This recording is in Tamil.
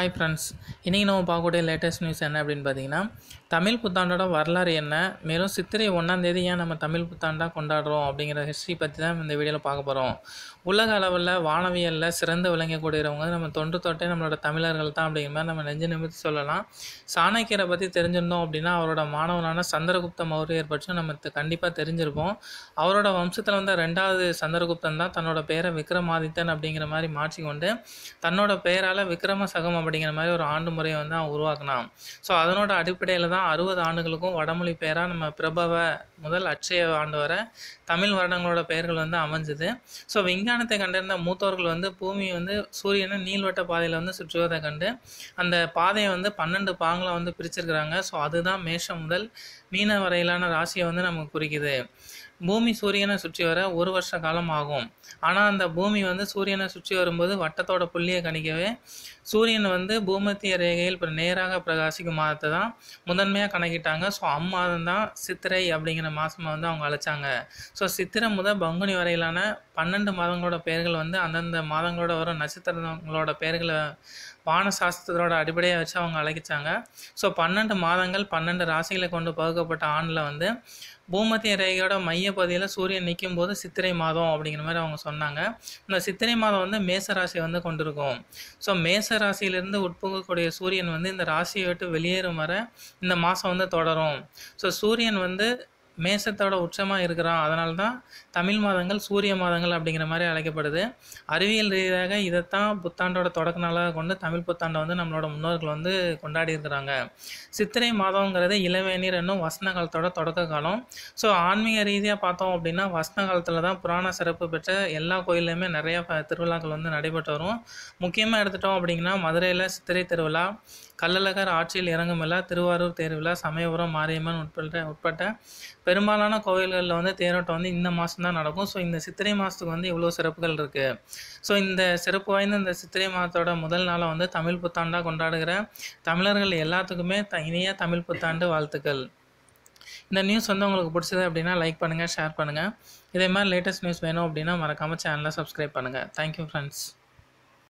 ஹாய் ஃப்ரெண்ட்ஸ், இன்றைக்கி நம்ம பார்க்கக்கூடிய லேட்டஸ்ட் நியூஸ் என்ன அப்படின்னு பார்த்தீங்கன்னா, தமிழ் புத்தாண்டோட வரலாறு என்ன, மேலும் சித்திரை 1ஆம் தேதி ஏன் நம்ம தமிழ் புத்தாண்டாக கொண்டாடுறோம் அப்படிங்கிற ஹிஸ்ட்ரி பற்றி தான் இந்த வீடியோவில் பார்க்க போகிறோம். உலக அளவில் வானவியலில் சிறந்து விளங்கக்கூடியவங்க நம்ம தொன்று தொட்டே நம்மளோட தமிழர்கள் தான் அப்படிங்கிற மாதிரி நம்ம நெஞ்சு நிமிர்த்தி சொல்லலாம். சாணக்கியரை பற்றி தெரிஞ்சிருந்தோம் அப்படின்னா அவரோட மாணவனான சந்திரகுப்த மௌரியர் பற்றியும் நம்ம கண்டிப்பாக தெரிஞ்சிருப்போம். அவரோட வம்சத்தில் வந்து 2வது சந்திரகுப்தன் தான் தன்னோட பேரை விக்ரமாதித்தன் அப்படிங்கிற மாதிரி மாற்றிக்கொண்டு தன்னோட பெயரால் விக்ரம சகம் அப்படிங்கிற மாதிரி ஒரு ஆண்டு முறையை வந்து அவன் உருவாக்கினான். ஸோ அதனோட அடிப்படையில் தான் 60 ஆண்டுகளுக்கும் வடமொழி பெயராக நம்ம பிரபவ முதல் அட்சய ஆண்டு வரை தமிழ் வருடங்களோட பெயர்கள் வந்து அமைஞ்சுது. ஸோ விஞ்ஞானத்தை கண்டிருந்த மூத்தவர்கள் வந்து பூமி வந்து சூரியனை நீள்வட்ட பாதையில் வந்து சுற்றுவதை கண்டு அந்த பாதையை வந்து 12 பாகங்களை வந்து பிரிச்சிருக்கிறாங்க. ஸோ அதுதான் மேஷம் முதல் மீன வரையிலான ராசியை வந்து நமக்கு குறிக்குது. பூமி சூரியனை சுற்றி வர 1 வருஷ காலம் ஆகும். ஆனால் அந்த பூமி வந்து சூரியனை சுற்றி வரும்போது வட்டத்தோட புள்ளியை கணிக்கவே சூரியன் வந்து பூமத்திய ரேகையில் இப்போ நேராக பிரகாசிக்கும் மாதத்தை தான் முதன்மையாக கணக்கிட்டாங்க. ஸோ அம்மாதம் தான் சித்திரை அப்படிங்கிற மாதமாக வந்து அவங்க அழைச்சாங்க. ஸோ சித்திரை முதல் பங்குனி வரையிலான 12 மாதங்களோட பெயர்கள் வந்து அந்தந்த மாதங்களோட வரும் நட்சத்திரங்களோட பெயர்களை வானசாஸ்திரத்தோட அடிப்படையை வச்சு அவங்க அழைச்சாங்க. ஸோ 12 மாதங்கள் 12 ராசிகளை கொண்டு பகுக்கப்பட்ட ஆண்டில் வந்து பூமத்திய ரேகையோட மையப்பகுதியில் சூரியன் நிற்கும் போது சித்திரை மாதம் அப்படிங்கிற மாதிரி அவங்க சொன்னாங்க. இந்த சித்திரை மாதம் வந்து மேச ராசியை வந்து கொண்டிருக்கும். ஸோ மேச ராசியிலிருந்து உட்புகக்கூடிய சூரியன் வந்து இந்த ராசியை விட்டு வெளியேறும் வரை இந்த மாதம் வந்து தொடரும். ஸோ சூரியன் வந்து மேசத்தோட உச்சமாக இருக்கிறான். அதனால தான் தமிழ் மாதங்கள் சூரிய மாதங்கள் அப்படிங்கிற மாதிரி அழைக்கப்படுது. அறிவியல் ரீதியாக இதைத்தான் புத்தாண்டோட தொடக்க நாளாக கொண்டு தமிழ் புத்தாண்டை வந்து நம்மளோட முன்னோர்கள் வந்து கொண்டாடி இருக்கிறாங்க. சித்திரை மாதங்கிறது இளவேநீர் என்னும் வசந்த காலத்தோட தொடக்க காலம். ஸோ ஆன்மீக ரீதியாக பார்த்தோம் அப்படின்னா வசந்த காலத்தில் தான் புராண சிறப்பு பெற்ற எல்லா கோயில்லையுமே நிறையா திருவிழாக்கள் வந்து நடைபெற்று வரும். முக்கியமாக எடுத்துட்டோம் அப்படிங்கன்னா மதுரையில் சித்திரை திருவிழா, கள்ளழகர் ஆட்சியில் இறங்கும் விழா, திருவாரூர் தேர்விழா, சமயபுரம் மாரியம்மன் உட்பட்ட பெரும்பாலான கோவில்களில் வந்து தேரோட்டம் வந்து இந்த மாதம் தான் நடக்கும். ஸோ இந்த சித்திரை மாதத்துக்கு வந்து இவ்வளோ சிறப்புகள் இருக்குது. ஸோ இந்த சிறப்பு வாய்ந்த இந்த சித்திரை மாதத்தோட முதல் நாளை வந்து தமிழ் புத்தாண்டாக கொண்டாடுகிற தமிழர்கள் எல்லாத்துக்குமே இனிய தமிழ் புத்தாண்டு வாழ்த்துக்கள். இந்த நியூஸ் வந்து உங்களுக்கு பிடிச்சது அப்படின்னா லைக் பண்ணுங்கள், ஷேர் பண்ணுங்கள். இதே மாதிரி லேட்டஸ்ட் நியூஸ் வேணும் அப்படின்னா மறக்காமல் சேனலை சப்ஸ்கிரைப் பண்ணுங்கள். Thank you friends.